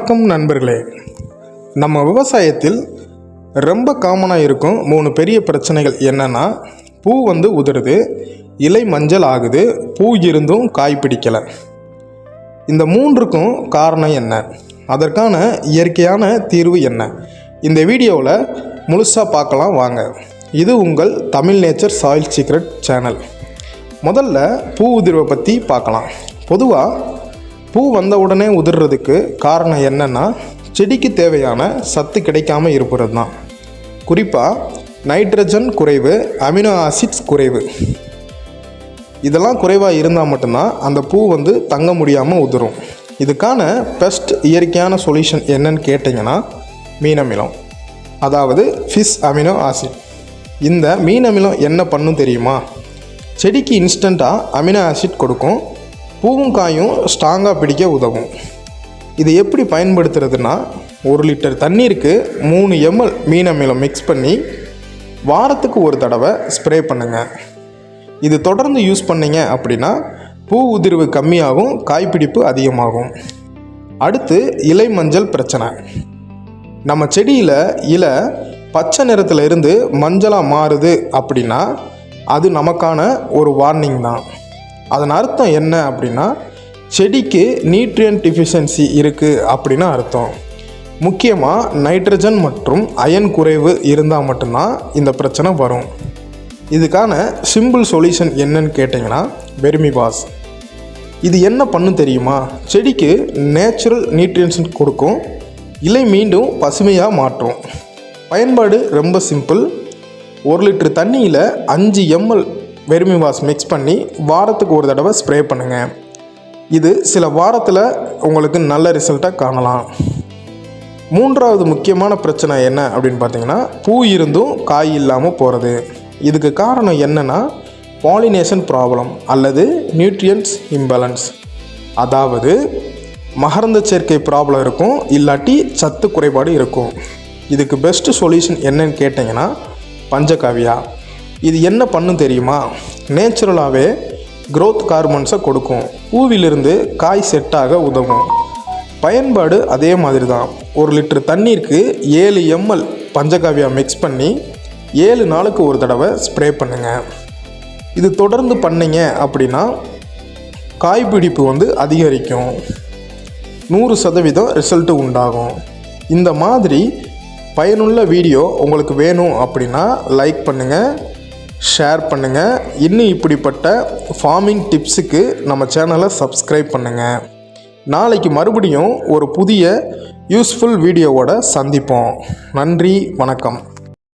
வணக்கம் நண்பர்களே. நம்ம விவசாயத்தில் ரொம்ப காமனாக இருக்கும் 3 பெரிய பிரச்சனைகள் என்னென்னா, பூ உதிருது, இலை மஞ்சள் ஆகுது, பூ இருந்தும் காய் பிடிக்கலை. இந்த 3க்கும் காரணம் என்ன, அதற்கான இயற்கையான தீர்வு என்ன, இந்த வீடியோவில் முழுசாக பார்க்கலாம் வாங்க. இது உங்கள் Tamil nature soil secret channel. முதல்ல பூ உதிர்வை பற்றி பார்க்கலாம். பொதுவாக பூ வந்த உடனே உதிர்றதுக்கு காரணம் என்னென்னா, செடிக்கு தேவையான சத்து கிடைக்காமல் இருப்பது தான். குறிப்பாக நைட்ரஜன் குறைவு, அமினோ ஆசிட்ஸ் குறைவு, இதெல்லாம் குறைவாக இருந்தால் மட்டும்தான் அந்த பூ தங்க முடியாமல் உதிரும். இதுக்கான பெஸ்ட் இயற்கையான சொல்யூஷன் என்னன்னு கேட்டிங்கன்னா, மீன் அமிலம், அதாவது ஃபிஷ் அமினோ ஆசிட். இந்த மீன் அமிலம் என்ன பண்ணும் தெரியுமா? செடிக்கு இன்ஸ்டண்ட்டாக அமினோ ஆசிட் கொடுக்கும், பூவும் காயும் ஸ்ட்ராங்காக பிடிக்க உதவும். இது எப்படி பயன்படுத்துறதுன்னா, 1 லிட்டர் தண்ணீருக்கு 3 ml மீன் அமிலம் மிக்ஸ் பண்ணி வாரத்துக்கு ஒரு தடவை ஸ்ப்ரே பண்ணுங்கள். இது தொடர்ந்து யூஸ் பண்ணிங்க அப்படின்னா பூ உதிர்வு கம்மியாகும், காய்பிடிப்பு அதிகமாகும். அடுத்து இலை மஞ்சள் பிரச்சனை. நம்ம செடியில் இலை பச்சை நிறத்தில் இருந்து மஞ்சளாக மாறுது அப்படின்னா அது நமக்கான ஒரு வார்னிங் தான். அதன் அர்த்தம் என்ன அப்படின்னா, செடிக்கு நியூட்ரியன்ட் டிஃபிஷியன்சி இருக்குது அப்படின்னு அர்த்தம். முக்கியமாக நைட்ரஜன் மற்றும் அயன் குறைவு இருந்தால் மட்டும்தான் இந்த பிரச்சனை வரும். இதுக்கான சிம்பிள் சொல்யூஷன் என்னன்னு கேட்டிங்கன்னா, வெர்மிவாஷ். இது என்ன பண்ணும் தெரியுமா? செடிக்கு நேச்சுரல் நியூட்ரியன்ஸ் கொடுக்கும், இலை மீண்டும் பசுமையாக மாற்றும். பயன்பாடு ரொம்ப சிம்பிள். 1 லிட்டர் தண்ணியில் 5 ml வெர்மிவாஷ் மிக்ஸ் பண்ணி வாரத்துக்கு ஒரு தடவை ஸ்ப்ரே பண்ணுங்கள். இது சில வாரத்தில் உங்களுக்கு நல்ல ரிசல்ட்டாக காணலாம். 3வது முக்கியமான பிரச்சனை என்ன அப்படின்னு பார்த்தீங்கன்னா, பூ இருந்தும் காய் இல்லாமல் போகிறது. இதுக்கு காரணம் என்னென்னா, பாலினேஷன் ப்ராப்ளம் அல்லது நியூட்ரியன்ஸ் இம்பேலன்ஸ், அதாவது மகரந்த சேர்க்கை ப்ராப்ளம் இருக்கும், இல்லாட்டி சத்து குறைபாடு இருக்கும். இதுக்கு பெஸ்ட்டு சொல்யூஷன் என்னன்னு கேட்டிங்கன்னா, பஞ்சகாவியா. இது என்ன பண்ணும் தெரியுமா? நேச்சுரலாகவே க்ரோத் ஹார்மோன்ஸை கொடுக்கும், பூவிலிருந்து காய் செட்டாக உதவும். பயன்பாடு அதே மாதிரி தான். 1 லிட்டர் தண்ணீருக்கு 7 ml பஞ்சகாவியா மிக்ஸ் பண்ணி 7 நாளுக்கு ஒரு தடவை ஸ்ப்ரே பண்ணுங்கள். இது தொடர்ந்து பண்ணிங்க அப்படின்னா காய்பிடிப்பு அதிகரிக்கும், 100% ரிசல்ட்டு உண்டாகும். இந்த மாதிரி பயனுள்ள வீடியோ உங்களுக்கு வேணும் அப்படின்னா லைக் பண்ணுங்கள், ஷேர் பண்ணுங்கள். இன்னும் இப்படிப்பட்ட ஃபார்மிங் டிப்ஸுக்கு நம்ம சேனலை சப்ஸ்கிரைப் பண்ணுங்கள். நாளைக்கு மறுபடியும் ஒரு புதிய யூஸ்ஃபுல் வீடியோவோட சந்திப்போம். நன்றி, வணக்கம்.